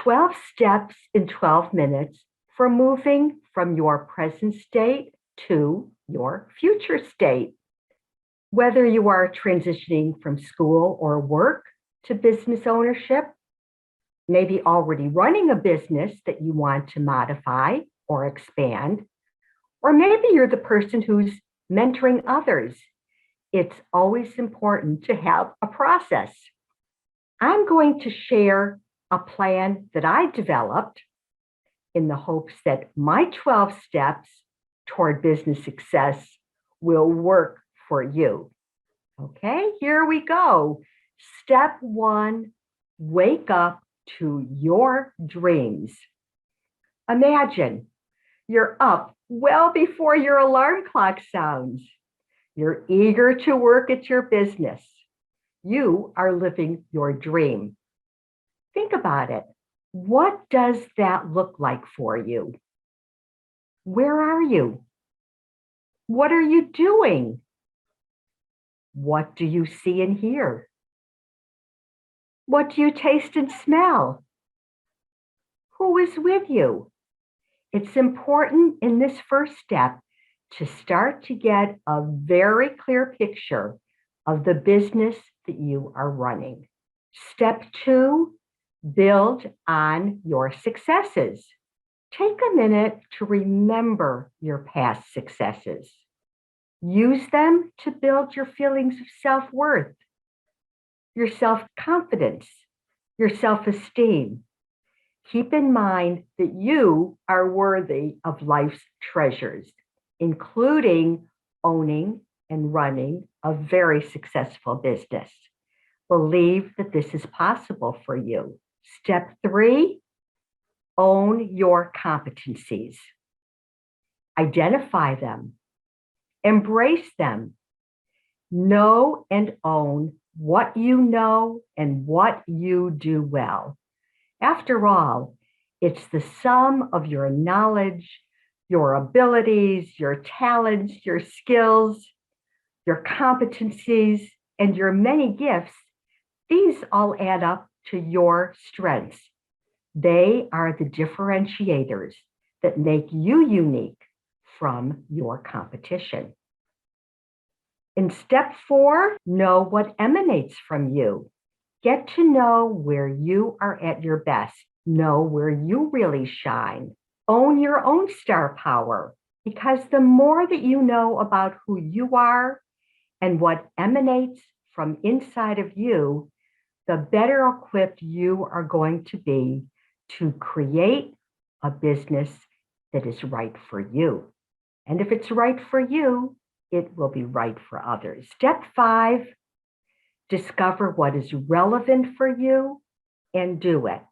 12 steps in 12 minutes for moving from your present state to your future state. Whether you are transitioning from school or work to business ownership, maybe already running a business that you want to modify or expand, or maybe you're the person who's mentoring others. It's always important to have a process. I'm going to share a plan that I developed in the hopes that my 12 steps toward business success will work for you. Okay, here we go. Step 1, wake up to your dreams. Imagine you're up well before your alarm clock sounds. You're eager to work at your business. You are living your dream. Think about it. What does that look like for you? Where are you? What are you doing? What do you see and hear? What do you taste and smell? Who is with you? It's important in this first step to start to get a very clear picture of the business that you are running. Step 2, build on your successes. Take a minute to remember your past successes. Use them to build your feelings of self-worth, your self-confidence, your self-esteem. Keep in mind that you are worthy of life's treasures, including owning and running a very successful business. Believe that this is possible for you. Step 3, own your competencies. Identify them. Embrace them. Know and own what you know and what you do well. After all, it's the sum of your knowledge, your abilities, your talents, your skills, your competencies, and your many gifts. These all add up to your strengths. They are the differentiators that make you unique from your competition. In step 4, know what emanates from you. Get to know where you are at your best. Know where you really shine. Own your own star power, because the more that you know about who you are and what emanates from inside of you, the better equipped you are going to be to create a business that is right for you. And if it's right for you, it will be right for others. Step 5, discover what is relevant for you and do it.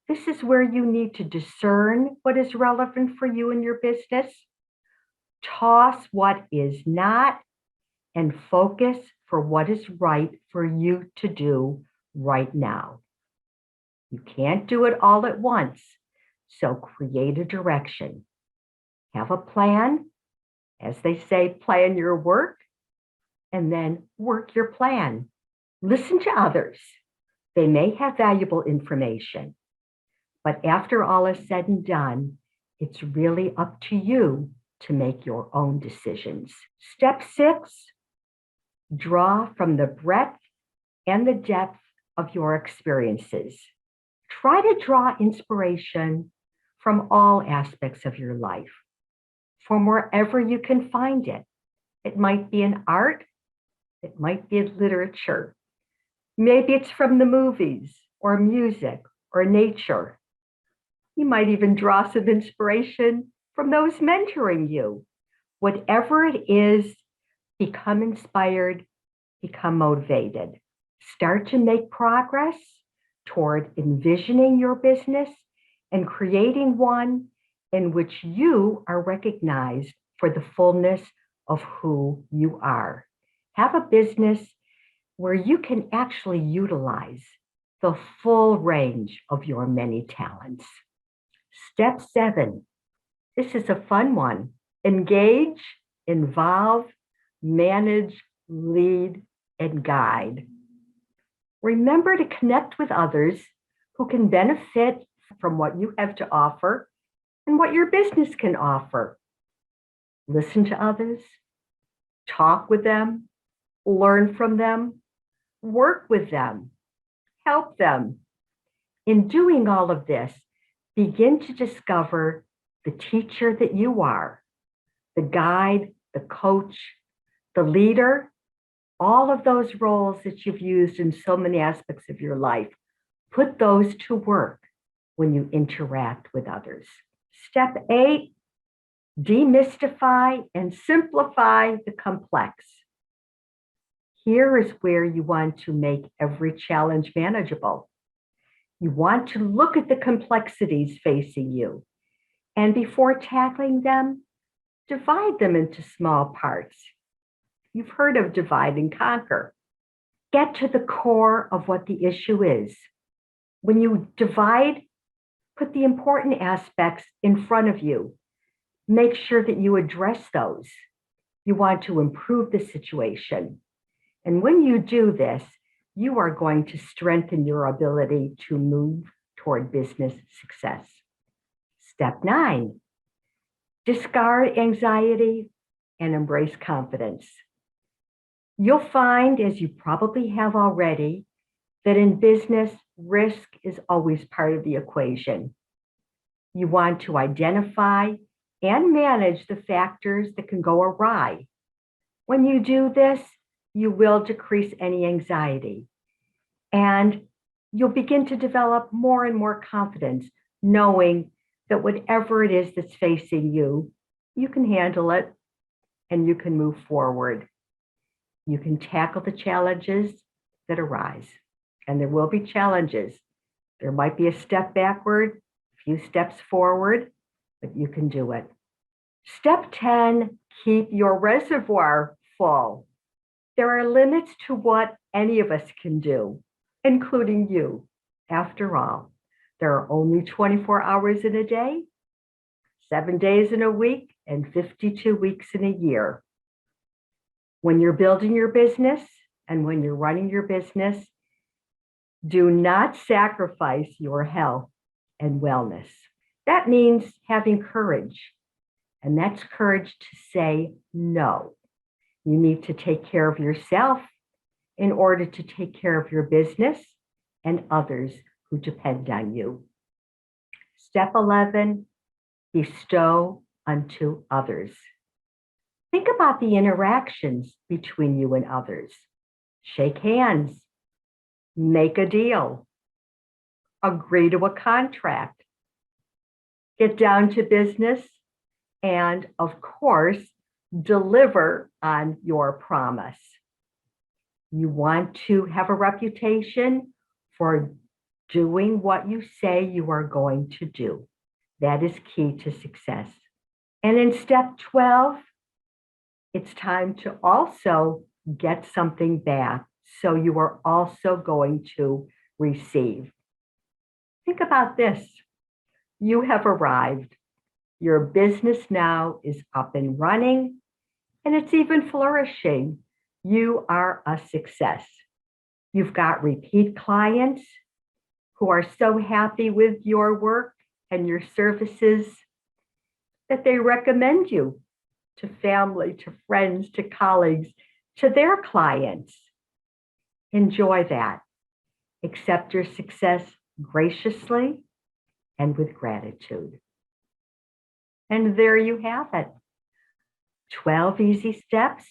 This is where you need to discern what is relevant for you in your business, toss what is not, and focus for what is right for you to do right now. You can't do it all at once, so create a direction. Have a plan. As they say, plan your work, and then work your plan. Listen to others. They may have valuable information, but after all is said and done, it's really up to you to make your own decisions. Step 6, draw from the breadth and the depth of your experiences. Try to draw inspiration from all aspects of your life, from wherever you can find it. It might be in art, it might be in literature. Maybe it's from the movies or music or nature. You might even draw some inspiration from those mentoring you. Whatever it is, become inspired, become motivated. Start to make progress toward envisioning your business and creating one in which you are recognized for the fullness of who you are. Have a business where you can actually utilize the full range of your many talents. Step 7, this is a fun one. Engage, involve, manage, lead, and guide. Remember to connect with others who can benefit from what you have to offer and what your business can offer. Listen to others, talk with them, learn from them, work with them, help them. In doing all of this, begin to discover the teacher that you are, the guide, the coach, the leader, all of those roles that you've used in so many aspects of your life. Put those to work when you interact with others. Step 8, demystify and simplify the complex. Here is where you want to make every challenge manageable. You want to look at the complexities facing you, and before tackling them, divide them into small parts. You've heard of divide and conquer. Get to the core of what the issue is. When you divide, put the important aspects in front of you. Make sure that you address those. You want to improve the situation. And when you do this, you are going to strengthen your ability to move toward business success. Step 9, discard anxiety and embrace confidence. You'll find, as you probably have already, that in business, risk is always part of the equation. You want to identify and manage the factors that can go awry. When you do this, you will decrease any anxiety, and you'll begin to develop more and more confidence, knowing that whatever it is that's facing you, you can handle it and you can move forward. You can tackle the challenges that arise, and there will be challenges. There might be a step backward, a few steps forward, but you can do it. Step 10, keep your reservoir full. There are limits to what any of us can do, including you. After all, there are only 24 hours in a day, 7 days in a week, and 52 weeks in a year. When you're building your business and when you're running your business, do not sacrifice your health and wellness. That means having courage, and that's courage to say no. You need to take care of yourself in order to take care of your business and others who depend on you. Step 11, bestow unto others. Think about the interactions between you and others. Shake hands, make a deal, agree to a contract, get down to business, and of course, deliver on your promise. You want to have a reputation for doing what you say you are going to do. That is key to success. And in step 12, it's time to also get something back. So you are also going to receive. Think about this. You have arrived. Your business now is up and running, and it's even flourishing. You are a success. You've got repeat clients who are so happy with your work and your services that they recommend you to family, to friends, to colleagues, to their clients. Enjoy that. Accept your success graciously and with gratitude. And there you have it. 12 easy steps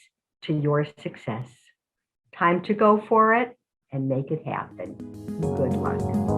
to your success. Time to go for it and make it happen. Good luck.